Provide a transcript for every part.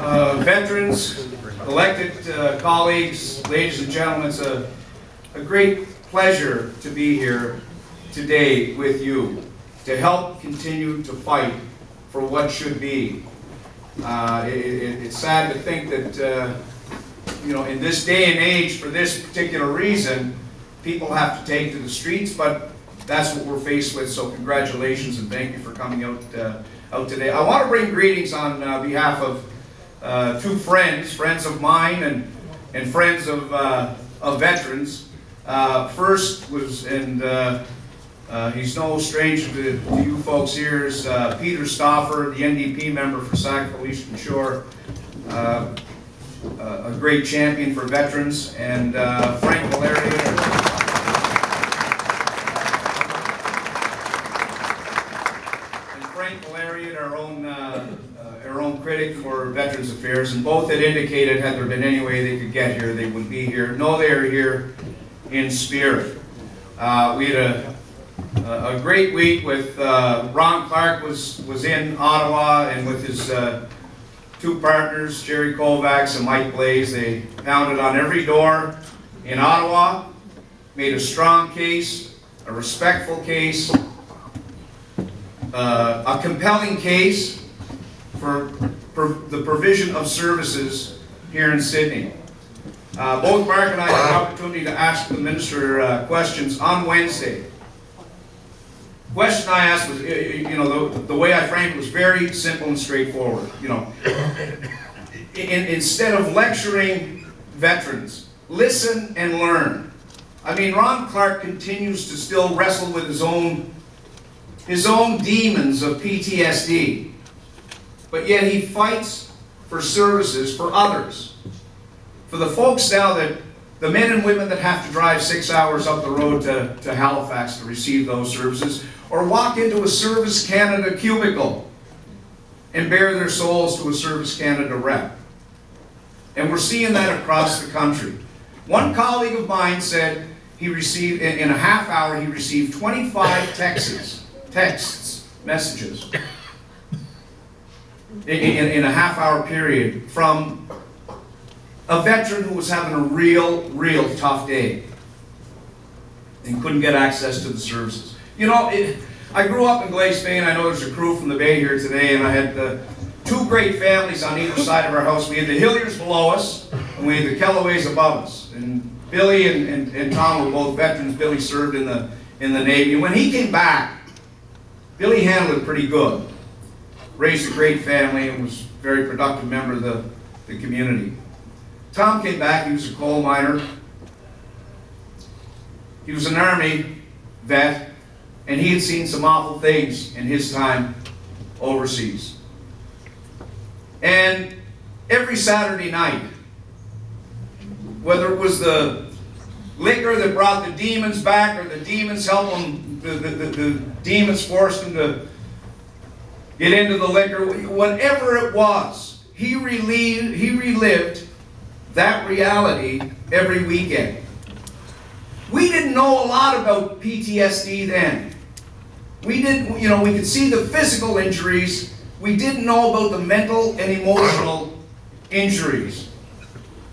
Veterans, elected colleagues, ladies and gentlemen, it's a great pleasure to be here today with you to help continue to fight for what should be. It's sad to think that, in this day and age, for this particular reason, people have to take to the streets, but that's what we're faced with, so congratulations and thank you for coming out today. I want to bring greetings on behalf of two friends of mine and friends of veterans. First was, and he's no stranger to you folks here, is Peter Stauffer, the NDP member for Sackville Eastern Shore, a great champion for veterans, and Frank Valeria. Our own critic for Veterans Affairs, and both had indicated had there been any way they could get here, they would be here. No, they are here in spirit. We had a great week with Ron Clark was in Ottawa, and with his two partners, Jerry Kovacs and Mike Blaze, they pounded on every door in Ottawa, made a strong case, a respectful case, a compelling case for the provision of services here in Sydney. Both Mark and I had the opportunity to ask the Minister questions on Wednesday. The question I asked was, the way I framed it was very simple and straightforward. Instead of lecturing veterans, listen and learn. I mean, Ron Clark continues to still wrestle with his own demons of PTSD. But yet he fights for services for others. For the folks now the men and women that have to drive 6 hours up the road to Halifax to receive those services, or walk into a Service Canada cubicle and bare their souls to a Service Canada rep. And we're seeing that across the country. One colleague of mine said he received, in a half hour, he received 25 messages, in a half-hour period from a veteran who was having a real tough day and couldn't get access to the services. I grew up in Glace Bay, and I know there's a crew from the Bay here today, and I had two great families on either side of our house. We had the Hilliers below us, and we had the Kelloways above us. And Billy and Tom were both veterans. Billy served in the Navy. And when he came back, Billy handled it pretty good. Raised a great family and was a very productive member of the community. Tom came back, he was a coal miner. He was an Army vet, and he had seen some awful things in his time overseas. And every Saturday night, whether it was the liquor that brought the demons back, or the demons helped him, the demons forced him to get into the liquor, whatever it was, he relived that reality every weekend. We didn't know a lot about PTSD then. We could see the physical injuries. We didn't know about the mental and emotional injuries.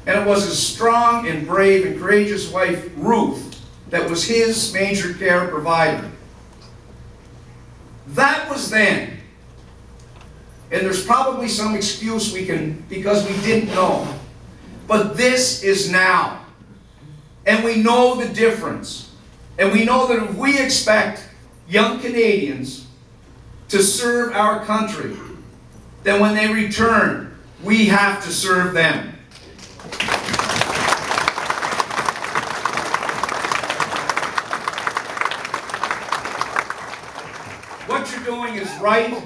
And it was his strong and brave and courageous wife, Ruth, that was his major care provider. That was then. And there's probably some excuse because we didn't know. But this is now. And we know the difference. And we know that if we expect young Canadians to serve our country, then when they return, we have to serve them. What you're doing is right.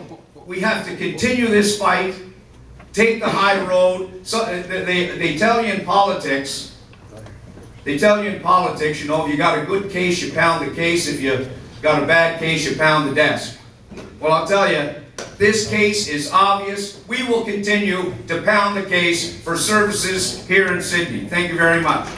We have to continue this fight, take the high road. So they tell you in politics, if you got a good case, you pound the case. If you got a bad case, you pound the desk. Well, I'll tell you, this case is obvious. We will continue to pound the case for services here in Sydney. Thank you very much.